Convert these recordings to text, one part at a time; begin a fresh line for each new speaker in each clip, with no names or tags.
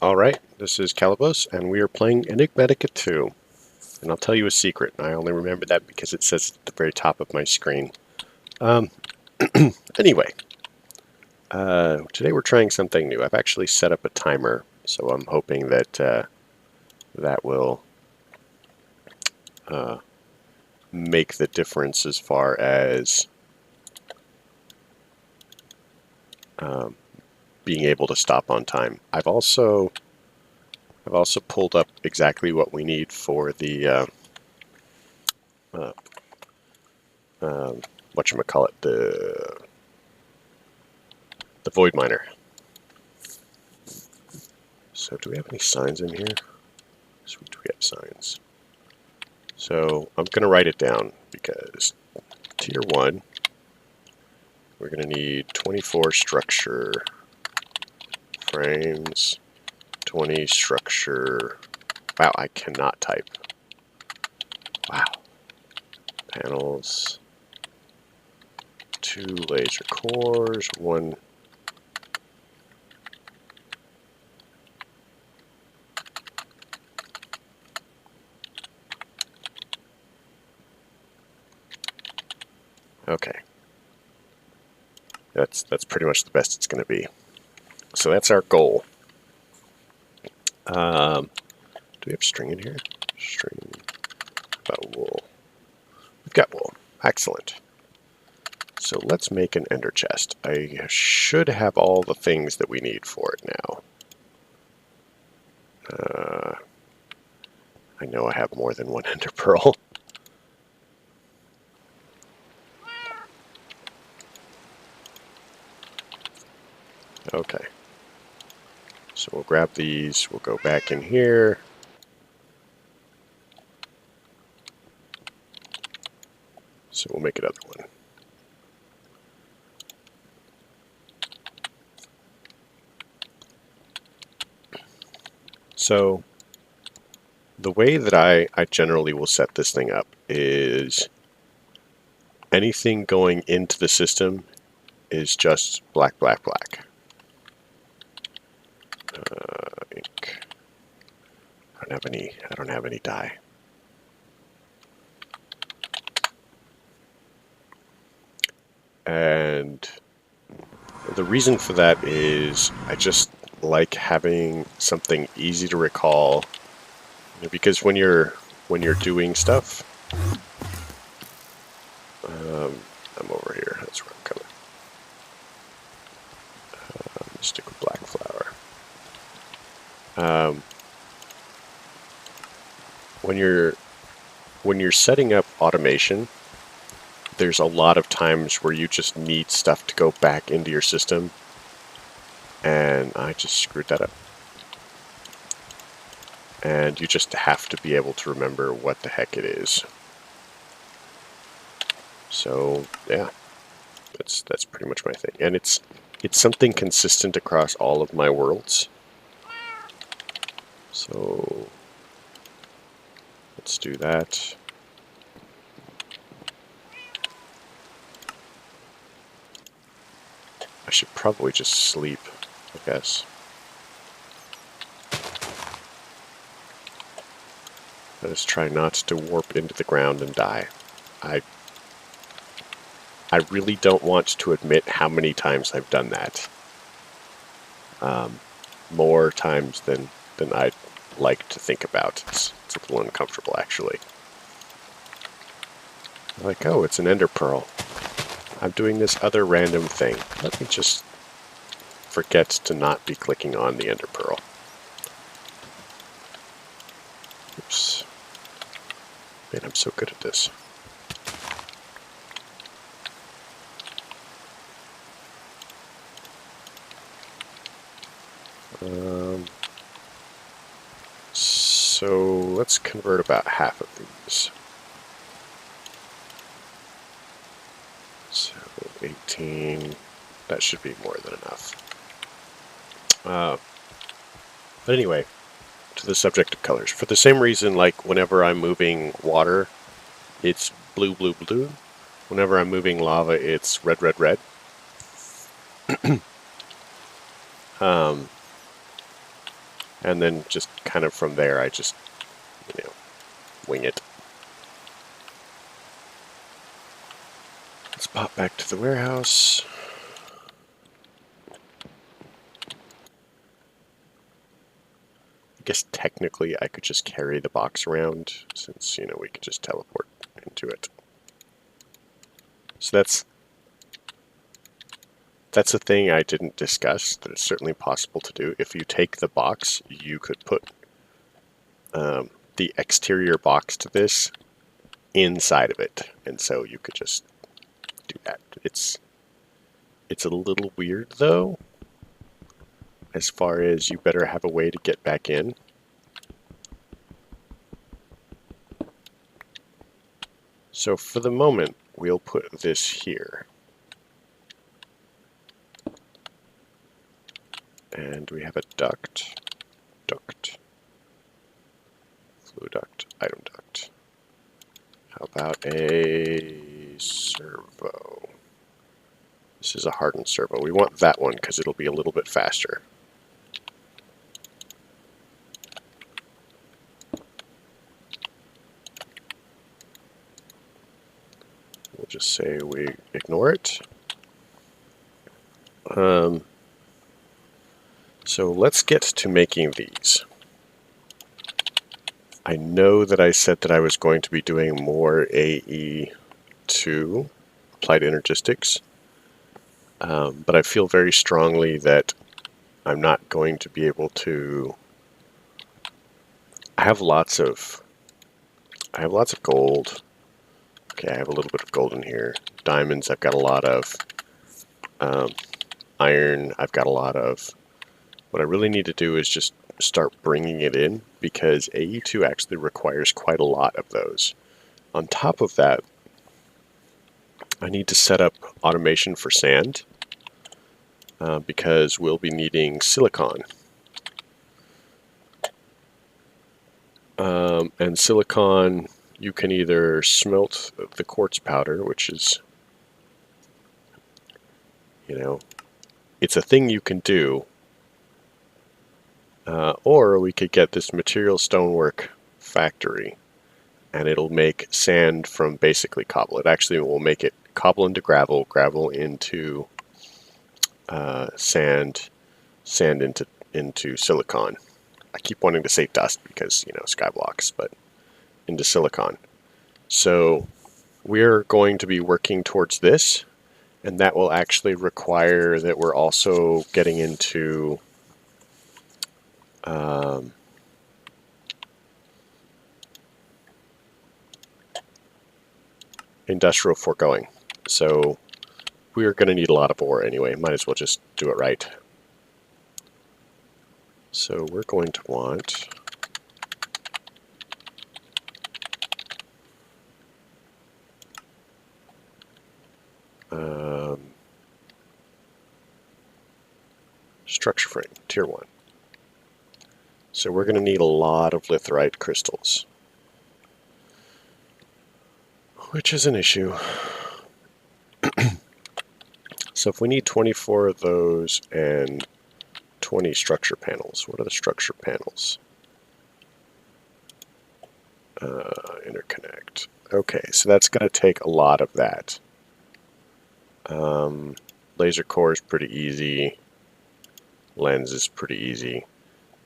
Alright, this is Calibos, and we are playing Enigmatica 2. And I'll tell you a secret, and I only remember that because it says it at the very top of my screen. Anyway, today we're trying something new. I've actually set up a timer, so I'm hoping that that will make the difference as far as being able to stop on time. I've also pulled up exactly what we need for the whatchamacallit, the void miner. So do we have any signs in here? Sweet, do we have signs? So I'm going to write it down because tier 1, we're going to need 24 structure frames, 20 structure. Wow, I cannot type. Wow. Panels, 2 laser cores, 1. Okay. That's pretty much the best it's going to be. So that's our goal. Do we have string in here? String about wool. We've got wool. Excellent. So let's make an ender chest. I should have all the things that we need for it now. I know I have more than 1 ender pearl. Okay. So we'll grab these, we'll go back in here. So we'll make another one. So the way that I generally will set this thing up is anything going into the system is just black, black, black. Ink. I don't have any dye. And the reason for that is I just like having something easy to recall, because when you're doing stuff, I'm over here. That's where I'm coming. Stick with black flour. When you're setting up automation, there's a lot of times where you just need stuff to go back into your system, and I just screwed that up. And you just have to be able to remember what the heck it is. So yeah, that's pretty much my thing, and it's something consistent across all of my worlds. So let's do that. I should probably just sleep, I guess. Let us try not to warp into the ground and die. I really don't want to admit how many times I've done that. More times than I'd like to think about. It's a little uncomfortable, actually. Like, oh, it's an ender pearl. I'm doing this other random thing. Let me just forget to not be clicking on the ender pearl. Oops. Man, I'm so good at this. So let's convert about half of these. So 18, that should be more than enough. But anyway, to the subject of colors. For the same reason, like whenever I'm moving water, it's blue, blue, blue. Whenever I'm moving lava, it's red, red, red. And then just kind of from there, I just, wing it. Let's pop back to the warehouse. I guess technically I could just carry the box around since, we could just teleport into it. So that's a thing I didn't discuss, that it's certainly possible to do. If you take the box, you could put the exterior box to this inside of it, and so you could just do that. It's a little weird, though, as far as you better have a way to get back in. So for the moment, we'll put this here. And we have a duct, flue duct, item duct. How about a servo? This is a hardened servo. We want that one because it'll be a little bit faster. We'll just say we ignore it. So let's get to making these. I know that I said that I was going to be doing more AE2, Applied Energistics, but I feel very strongly that I'm not going to be able to. I have lots of gold. Okay, I have a little bit of gold in here. Diamonds, I've got a lot of. Iron, I've got a lot of. What I really need to do is just start bringing it in, because AE2 actually requires quite a lot of those. On top of that, I need to set up automation for sand, because we'll be needing silicon. And silicon, you can either smelt the quartz powder, which is, it's a thing you can do, or we could get this material stonework factory, and it'll make sand from basically cobble. It actually will make it cobble into gravel, gravel into sand, sand into silicon. I keep wanting to say dust because, skyblocks, but into silicon. So we're going to be working towards this, and that will actually require that we're also getting into industrial foregoing. So we're going to need a lot of ore anyway. Might as well just do it right. So we're going to want structure frame, tier 1. So we're going to need a lot of litherite crystals, which is an issue. So if we need 24 of those and 20 structure panels, what are the structure panels? Interconnect. Okay, so that's going to take a lot of that. Laser core is pretty easy. Lens is pretty easy.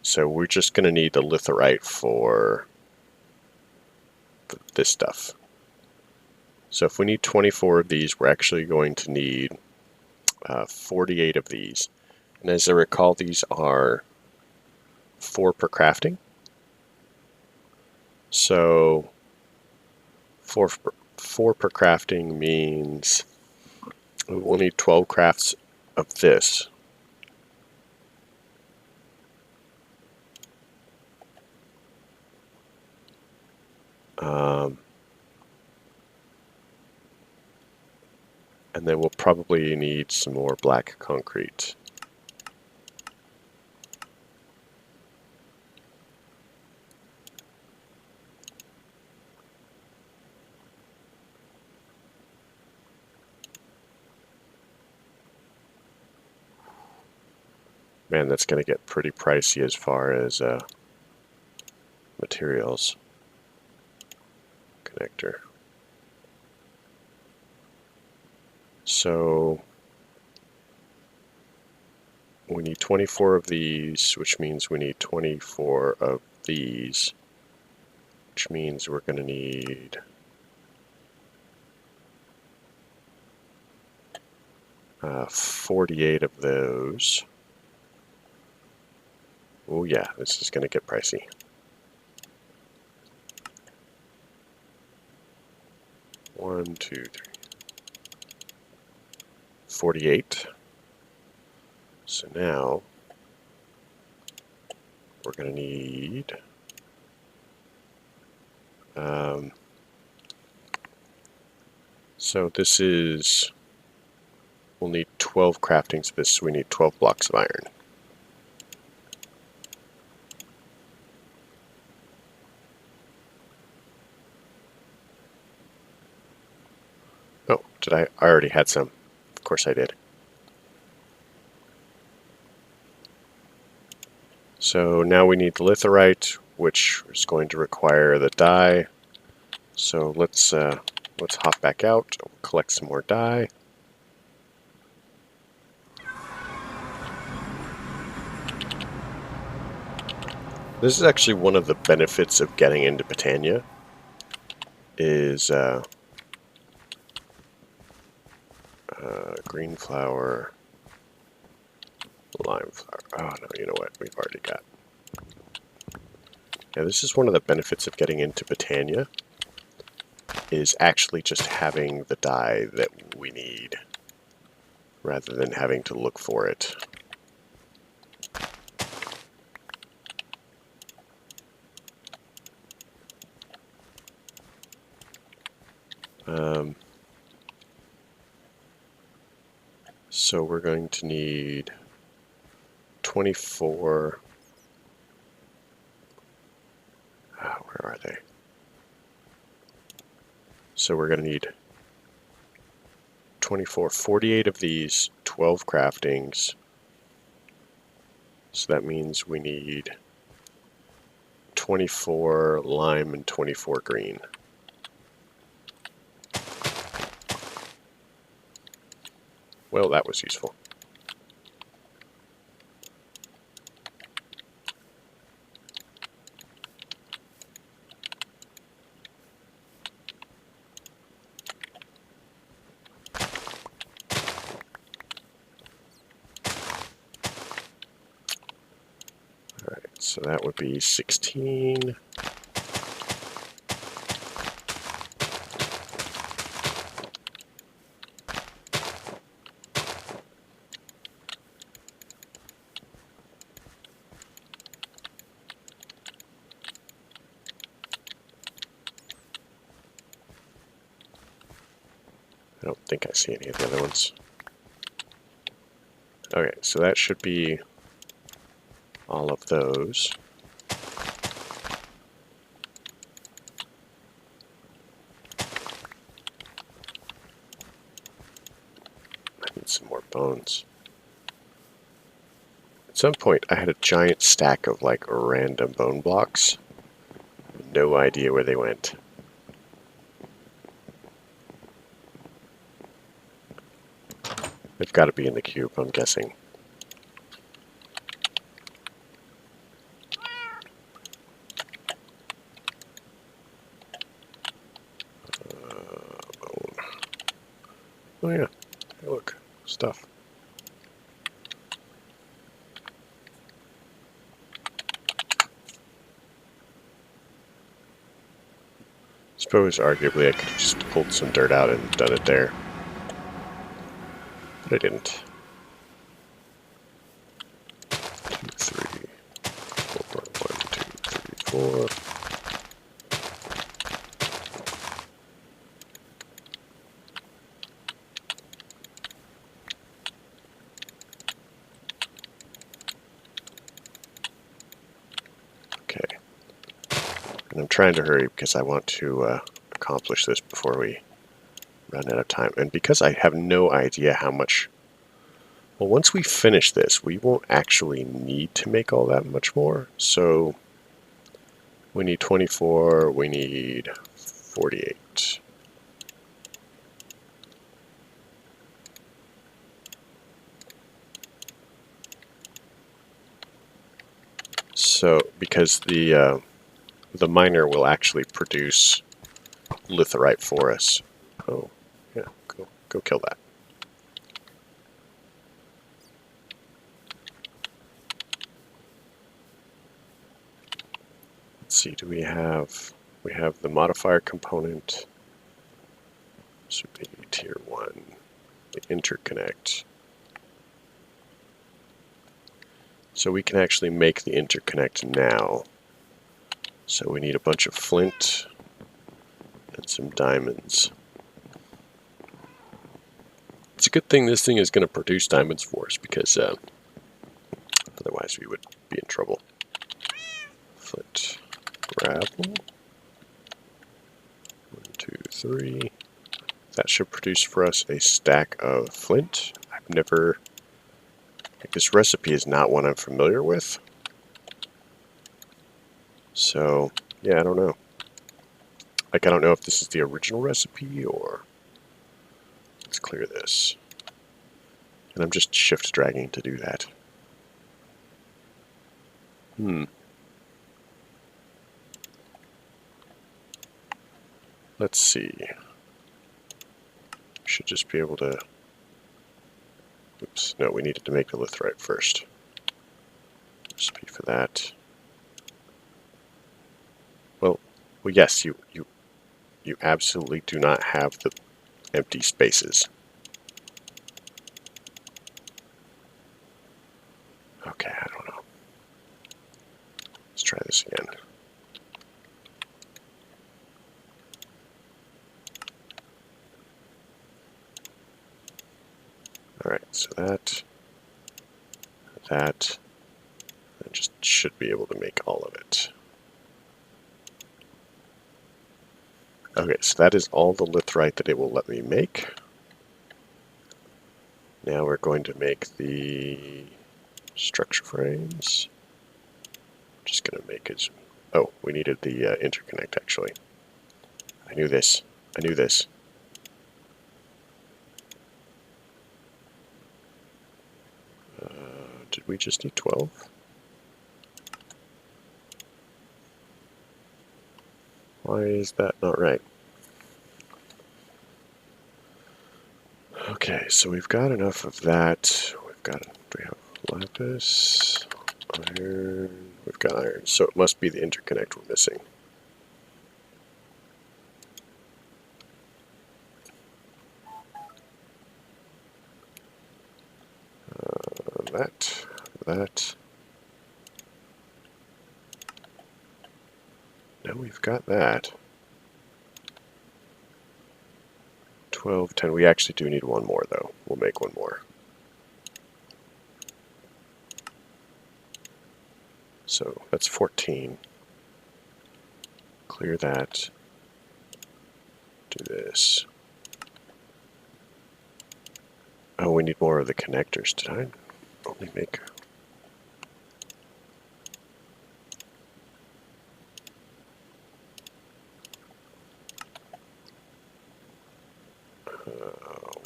So we're just going to need the litherite for this stuff. So if we need 24 of these, we're actually going to need 48 of these. And as I recall, these are 4 per crafting. So 4 per crafting means we'll need 12 crafts of this. And then we'll probably need some more black concrete. Man, that's going to get pretty pricey as far as materials. Connector. So we need 24 of these, which means we need 24 of these, which means we're going to need 48 of those. Oh yeah, this is going to get pricey. One, two, three. 48. So now we're going to need so this is, we'll need 12 craftings of this, so we need 12 blocks of iron. Oh, I already had some. Of course I did. So now we need the litherite, which is going to require the dye. So let's hop back out, collect some more dye. This is actually one of the benefits of getting into Britannia, is green flower, lime flower. Oh no, you know what? We've already got. Yeah, this is one of the benefits of getting into Britannia, is actually just having the dye that we need, rather than having to look for it. So we're going to need 24. Where are they? So we're going to need 24, 48 of these, 12 craftings. So that means we need 24 lime and 24 green. Well, that was useful. Alright, so that would be 16. I don't think I see any of the other ones. Okay, so that should be all of those. I need some more bones. At some point, I had a giant stack of like random bone blocks. No idea where they went. They've got to be in the cube, I'm guessing. Bone. Oh yeah, hey, look, stuff. Suppose arguably I could have just pulled some dirt out and done it there. But I didn't. 2, 3, 4, 1, 2, 3, 4. Okay. And I'm trying to hurry because I want to accomplish this before we run out of time. And because I have no idea how much Well, once we finish this, we won't actually need to make all that much more. So we need 24, we need 48. So, because the miner will actually produce litherite for us. Oh, yeah, go kill that. Let's see, do we have the modifier component. This would be tier 1, the interconnect. So we can actually make the interconnect now. So we need a bunch of flint and some diamonds. It's a good thing this thing is going to produce diamonds for us, because otherwise we would be in trouble. Flint, gravel. 1, 2, 3. That should produce for us a stack of flint. I've never... Like, this recipe is not one I'm familiar with. So, yeah, I don't know. Like, I don't know if this is the original recipe or... Let's clear this. And I'm just shift dragging to do that. Let's see. Should just be able to... Oops, no, we needed to make the litherite first. Recipe for that. Well, yes, you absolutely do not have the empty spaces. Okay, I don't know. Let's try this again. Alright, so that, I just should be able to make all of it. Okay, so that is all the litherite that it will let me make. Now we're going to make the structure frames. Just going to make it... Oh, we needed the interconnect, actually. I knew this. I knew this. Did we just need 12? Why is that not right? Okay, so we've got enough of that. We've got... Do we have lapis? Iron... We've got iron, so it must be the interconnect we're missing. That. Now we've got that. 12, 10. We actually do need one more, though. We'll make one more. So that's 14. Clear that. Do this. Oh, we need more of the connectors. Did I only make...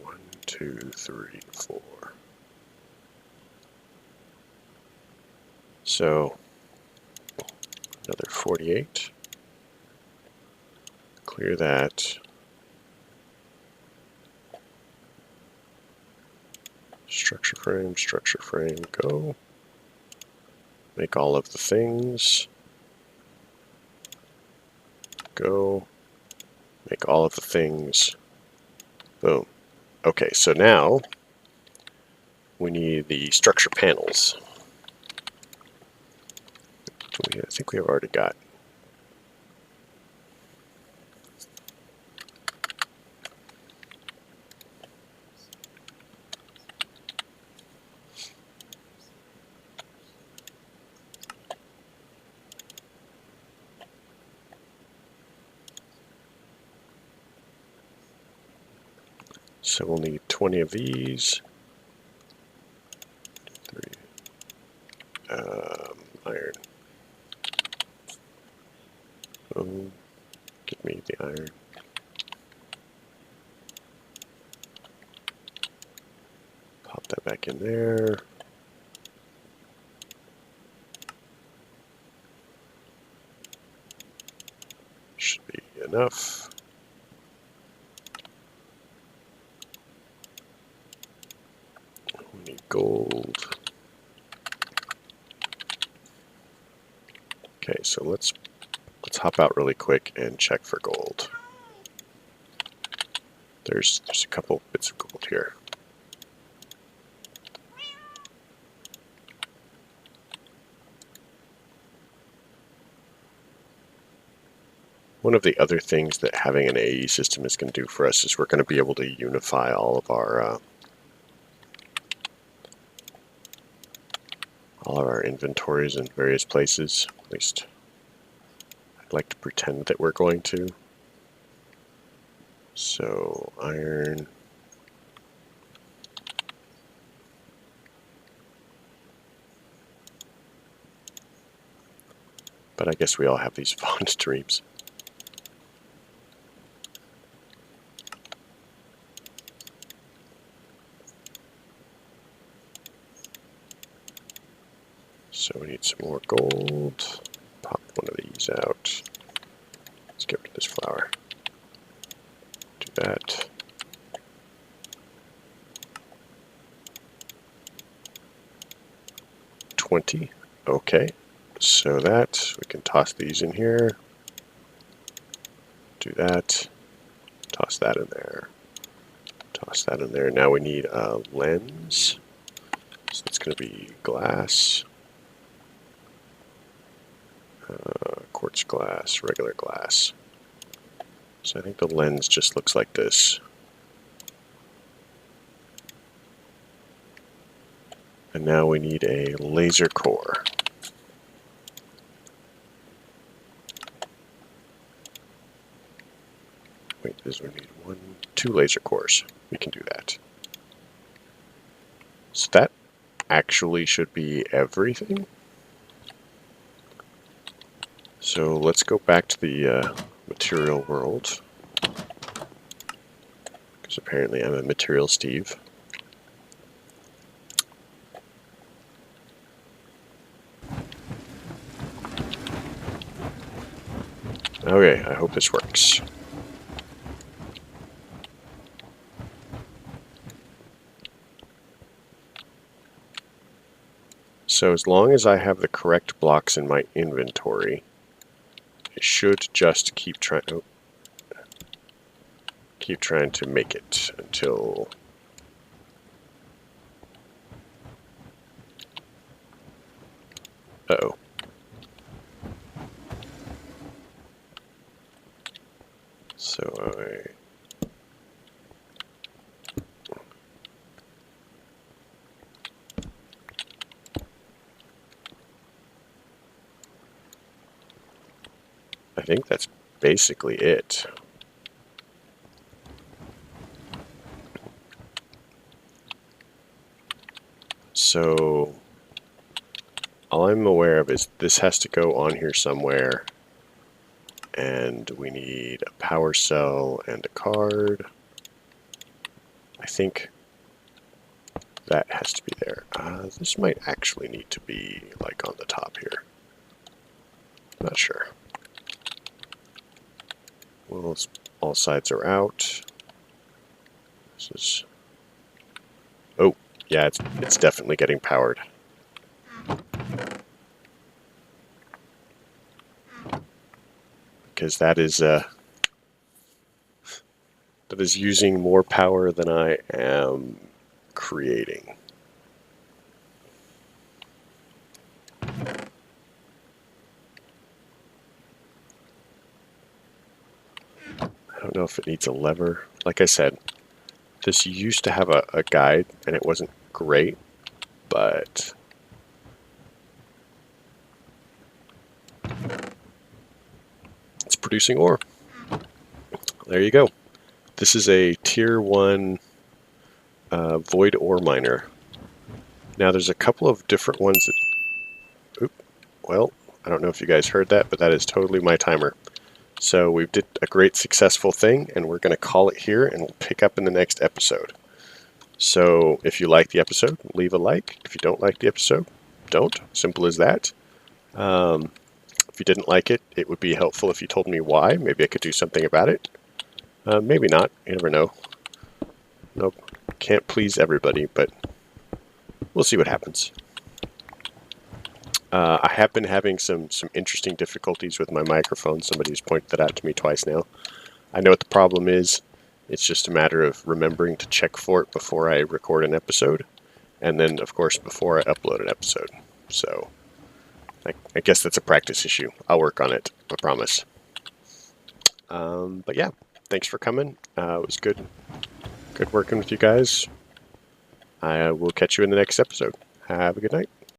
One, two, three, four. So, another 48. Clear that. Structure frame, go. Make all of the things. Go. Make all of the things. Boom. Okay, so now we need the structure panels. I think we have already got. So we'll need 20 of these. give me the iron. Pop that back in there. Should be enough. We need gold. Okay, so let's hop out really quick and check for gold. There's a couple bits of gold here. One of the other things that having an AE system is going to do for us is we're going to be able to unify all of our inventories in various places. At least I'd like to pretend that we're going to. So iron. But I guess we all have these fond dreams. So we need some more gold. Pop one of these out. Let's get rid of this flower. Do that. $20. Okay. So that, we can toss these in here. Do that. Toss that in there. Toss that in there. Now we need a lens. So it's going to be glass. Quartz glass, regular glass. So I think the lens just looks like this. And now we need a laser core. Wait, we need two laser cores. We can do that. So that actually should be everything. So let's go back to the material world, because apparently I'm a material Steve. Okay, I hope this works. So as long as I have the correct blocks in my inventory, I should just keep trying to make it until uh-oh. So I think that's basically it. So all I'm aware of is this has to go on here somewhere, and we need a power cell and a card. I think that has to be there. This might actually need to be like on the top here. Not sure. Well, all sides are out. This is... Oh, yeah, it's definitely getting powered. Because that is using more power than I am creating. I don't know if it needs a lever. Like I said, this used to have a guide, and it wasn't great, but it's producing ore. There you go. This is a tier 1 void ore miner. Now there's a couple of different ones that... Oop, well, I don't know if you guys heard that, but that is totally my timer. So we did a great successful thing, and we're going to call it here, and we'll pick up in the next episode. So if you like the episode, leave a like. If you don't like the episode, don't. Simple as that. If you didn't like it, it would be helpful if you told me why. Maybe I could do something about it. Maybe not. You never know. Nope. Can't please everybody, but we'll see what happens. I have been having some interesting difficulties with my microphone. Somebody's pointed that out to me twice now. I know what the problem is. It's just a matter of remembering to check for it before I record an episode. And then, of course, before I upload an episode. So, I guess that's a practice issue. I'll work on it, I promise. But yeah, thanks for coming. It was good working with you guys. I will catch you in the next episode. Have a good night.